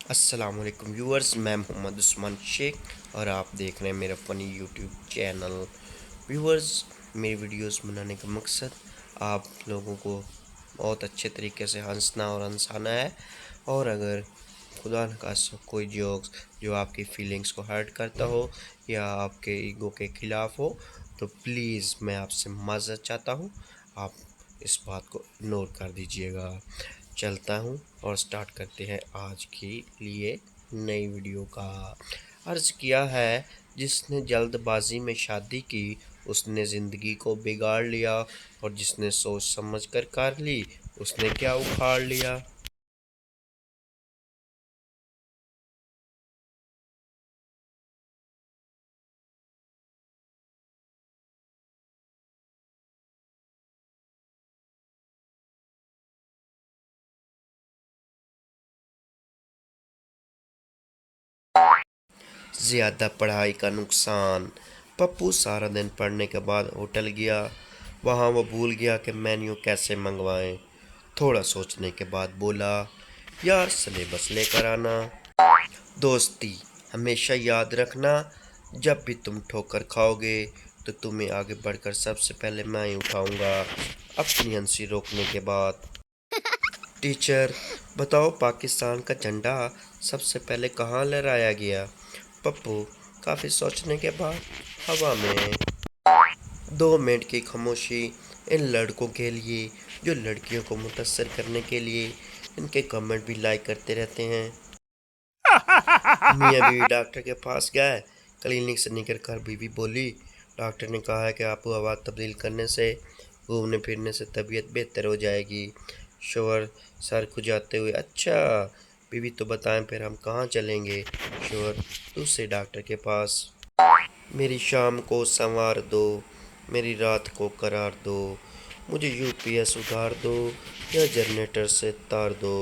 السلام علیکم ویورز، میں محمد عثمان شیخ اور آپ دیکھ رہے ہیں میرا فنی یوٹیوب چینل۔ ویورز، میری ویڈیوز بنانے کا مقصد آپ لوگوں کو بہت اچھے طریقے سے ہنسنا اور ہنسانا ہے، اور اگر خدا نخواستہ کوئی جوکس جو آپ کی فیلنگز کو ہرٹ کرتا ہو یا آپ کے ایگو کے خلاف ہو تو پلیز میں آپ سے معذرت چاہتا ہوں، آپ اس بات کو اگنور کر دیجئے گا۔ چلتا ہوں اور سٹارٹ کرتے ہیں آج کی لیے نئی ویڈیو کا۔ عرض کیا ہے، جس نے جلد بازی میں شادی کی اس نے زندگی کو بگاڑ لیا، اور جس نے سوچ سمجھ کر لی اس نے کیا اکھاڑ لیا۔ زیادہ پڑھائی کا نقصان۔ پپو سارا دن پڑھنے کے بعد ہوٹل گیا۔ وہاں وہ بھول گیا کہ مینیو کیسے منگوائیں۔ تھوڑا سوچنے کے بعد بولا، یار سلیبس لے کر آنا۔ دوستی ہمیشہ یاد رکھنا، جب بھی تم ٹھوکر کھاؤ گے تو تمہیں آگے بڑھ کر سب سے پہلے میں ہی اٹھاؤں گا۔ اپنی ہنسی روکنے کے بعد ٹیچر بتاؤ، پاکستان کا جھنڈا سب سے پہلے کہاں لہرایا گیا؟ پپو کافی سوچنے کے بعد ہوا میں۔ 2 منٹ کی خاموشی ان لڑکوں کے لیے جو لڑکیوں کو متاثر کرنے کے لیے ان کے کمنٹ بھی لائک کرتے رہتے ہیں۔ میاں بیوی ڈاکٹر کے پاس گئے۔ کلینک سے نکل کر بیوی بولی، ڈاکٹر نے کہا ہے کہ آب و ہوا تبدیل کرنے سے، گھومنے پھرنے سے طبیعت بہتر ہو جائے گی۔ شوہر سر کھجاتے ہوئے، اچھا بیوی تو بتائیں پھر ہم کہاں چلیں گے؟ شوہر دوسرے ڈاکٹر کے پاس۔ میری شام کو سنوار دو، میری رات کو قرار دو، مجھے یو پی ایس ادھار دو یا جنریٹر سے تار دو۔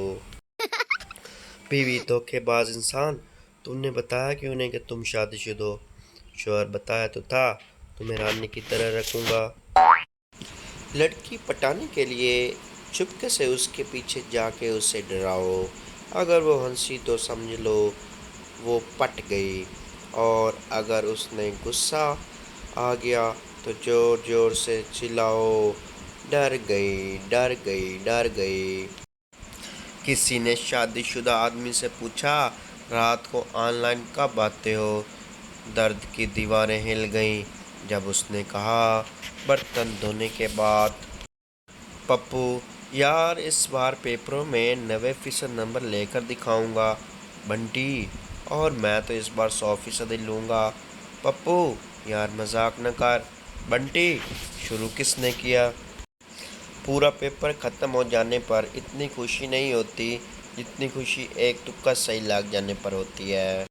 بیوی دھوکے باز انسان، تم نے بتایا کیوں نہیں کہ تم شادی شدہ ہو؟ شوہر بتایا تو تھا، تمہیں رانی کی طرح رکھوں گا۔ لڑکی پٹانے کے لیے چپکے سے اس کے پیچھے جا کے اسے ڈراؤ، اگر وہ ہنسی تو سمجھ لو وہ پٹ گئی، اور اگر اس نے غصہ آ گیا تو زور زور سے چلاؤ، ڈر گئی ڈر گئی ڈر گئی۔ کسی نے شادی شدہ آدمی سے پوچھا، رات کو آن لائن کب آتے ہو؟ درد کی دیواریں ہل گئیں جب اس نے کہا، برتن دھونے کے بعد۔ پپو یار اس بار پیپروں میں 90% نمبر لے کر دکھاؤں گا۔ بنٹی اور میں تو اس بار 100% لوں گا۔ پپو یار مذاق نہ کر۔ بنٹی شروع کس نے کیا؟ پورا پیپر ختم ہو جانے پر اتنی خوشی نہیں ہوتی جتنی خوشی ایک تکا صحیح لگ جانے پر ہوتی ہے۔